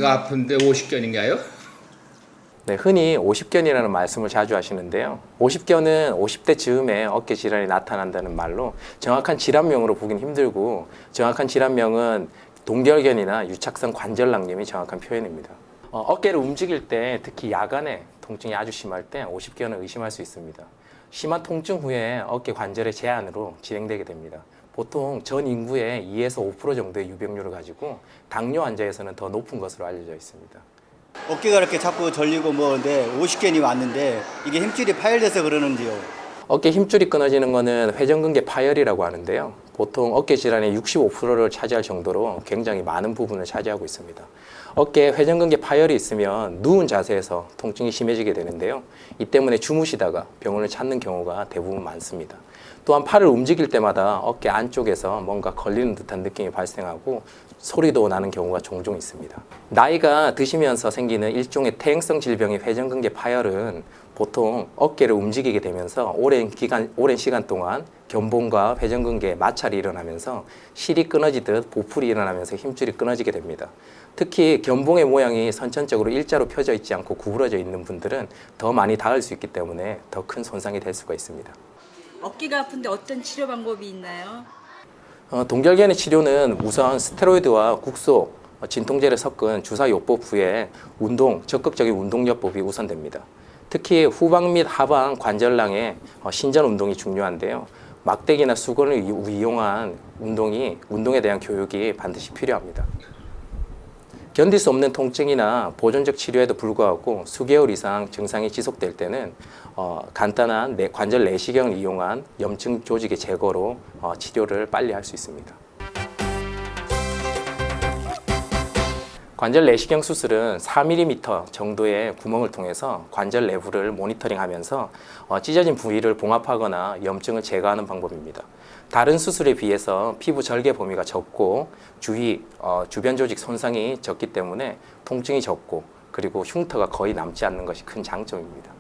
어깨가 아픈데 50견인가요? 네, 흔히 50견이라는 말씀을 자주 하시는데요. 50견은 50대 즈음에 어깨 질환이 나타난다는 말로 정확한 질환명으로 보긴 힘들고, 정확한 질환명은 동결견이나 유착성 관절낭염이 정확한 표현입니다. 어깨를 움직일 때, 특히 야간에 통증이 아주 심할 때 50견을 의심할 수 있습니다. 심한 통증 후에 어깨 관절의 제한으로 진행되게 됩니다. 보통 전 인구의 2에서 5% 정도의 유병률을 가지고 당뇨 환자에서는 더 높은 것으로 알려져 있습니다. 어깨가 이렇게 자꾸 절리고 뭐인데 50견이 왔는데 이게 힘줄이 파열돼서 그러는지요? 어깨 힘줄이 끊어지는 것은 회전근개 파열이라고 하는데요. 보통 어깨 질환의 65%를 차지할 정도로 굉장히 많은 부분을 차지하고 있습니다. 어깨에 회전근개 파열이 있으면 누운 자세에서 통증이 심해지게 되는데요. 이 때문에 주무시다가 병원을 찾는 경우가 대부분 많습니다. 또한 팔을 움직일 때마다 어깨 안쪽에서 뭔가 걸리는 듯한 느낌이 발생하고 소리도 나는 경우가 종종 있습니다. 나이가 드시면서 생기는 일종의 퇴행성 질병의 회전근개 파열은 보통 어깨를 움직이게 되면서 오랜 시간 동안 견봉과 회전근개에 마찰이 일어나면서 실이 끊어지듯 보풀이 일어나면서 힘줄이 끊어지게 됩니다. 특히 견봉의 모양이 선천적으로 일자로 펴져 있지 않고 구부러져 있는 분들은 더 많이 닿을 수 있기 때문에 더 큰 손상이 될 수가 있습니다. 어깨가 아픈데 어떤 치료 방법이 있나요? 동결견의 치료는 우선 스테로이드와 국소, 진통제를 섞은 주사요법 후에 적극적인 운동요법이 우선됩니다. 특히 후방 및 하방 관절낭의 신전 운동이 중요한데요. 막대기나 수건을 이용한 운동에 대한 교육이 반드시 필요합니다. 견딜 수 없는 통증이나 보존적 치료에도 불구하고 수개월 이상 증상이 지속될 때는 간단한 관절 내시경을 이용한 염증 조직의 제거로 치료를 빨리 할 수 있습니다. 관절 내시경 수술은 4mm 정도의 구멍을 통해서 관절 내부를 모니터링하면서 찢어진 부위를 봉합하거나 염증을 제거하는 방법입니다. 다른 수술에 비해서 피부 절개 범위가 적고 주변 조직 손상이 적기 때문에 통증이 적고, 그리고 흉터가 거의 남지 않는 것이 큰 장점입니다.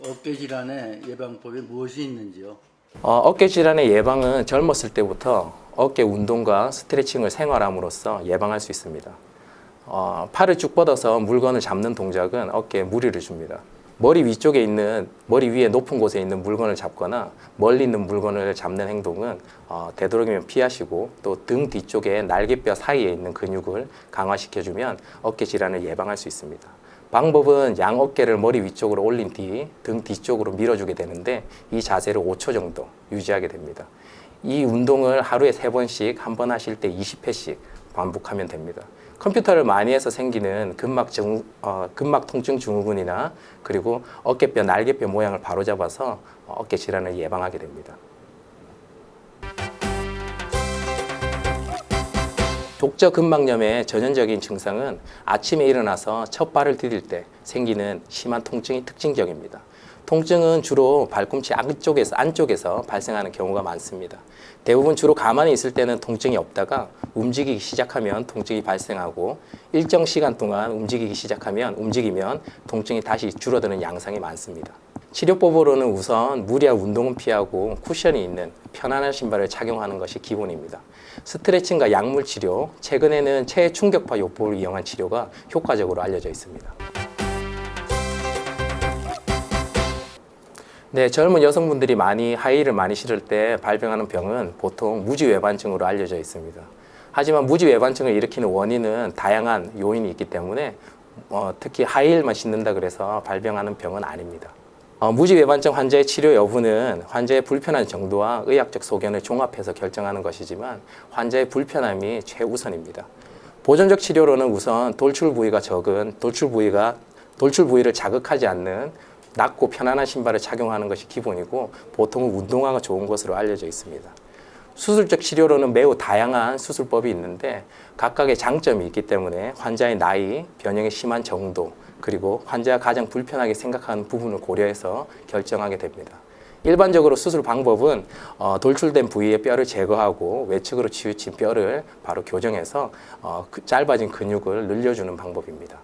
어깨 질환의 예방법이 무엇이 있는지요? 어깨 질환의 예방은 젊었을 때부터 어깨 운동과 스트레칭을 생활함으로써 예방할 수 있습니다. 팔을 쭉 뻗어서 물건을 잡는 동작은 어깨에 무리를 줍니다. 머리 위에 높은 곳에 있는 물건을 잡거나 멀리 있는 물건을 잡는 행동은 되도록이면 피하시고, 또 등 뒤쪽에 날개뼈 사이에 있는 근육을 강화시켜주면 어깨 질환을 예방할 수 있습니다. 방법은 양 어깨를 머리 위쪽으로 올린 뒤 등 뒤쪽으로 밀어주게 되는데, 이 자세를 5초 정도 유지하게 됩니다. 이 운동을 하루에 3번씩, 한 번 하실 때 20회씩 반복하면 됩니다. 컴퓨터를 많이 해서 생기는 근막 통증 증후군이나 그리고 어깨뼈, 날개뼈 모양을 바로잡아서 어깨 질환을 예방하게 됩니다. 족저 근막염의 전형적인 증상은 아침에 일어나서 첫 발을 디딜 때 생기는 심한 통증이 특징적입니다. 통증은 주로 발꿈치 안쪽에서 발생하는 경우가 많습니다. 대부분 주로 가만히 있을 때는 통증이 없다가 움직이기 시작하면 통증이 발생하고, 일정 시간 동안 움직이면 통증이 다시 줄어드는 양상이 많습니다. 치료법으로는 우선 무리한 운동은 피하고 쿠션이 있는 편안한 신발을 착용하는 것이 기본입니다. 스트레칭과 약물 치료, 최근에는 체해 충격파 요법을 이용한 치료가 효과적으로 알려져 있습니다. 네, 젊은 여성분들이 하이힐을 많이 신을 때 발병하는 병은 보통 무지외반증으로 알려져 있습니다. 하지만 무지외반증을 일으키는 원인은 다양한 요인이 있기 때문에 특히 하이힐만 신는다 그래서 발병하는 병은 아닙니다. 무지외반증 환자의 치료 여부는 환자의 불편한 정도와 의학적 소견을 종합해서 결정하는 것이지만 환자의 불편함이 최우선입니다. 보존적 치료로는 우선 돌출 부위가 적은 돌출 부위를 자극하지 않는 낮고 편안한 신발을 착용하는 것이 기본이고, 보통은 운동화가 좋은 것으로 알려져 있습니다. 수술적 치료로는 매우 다양한 수술법이 있는데 각각의 장점이 있기 때문에 환자의 나이, 변형의 심한 정도, 그리고 환자가 가장 불편하게 생각하는 부분을 고려해서 결정하게 됩니다. 일반적으로 수술 방법은 돌출된 부위의 뼈를 제거하고 외측으로 치우친 뼈를 바로 교정해서 짧아진 근육을 늘려주는 방법입니다.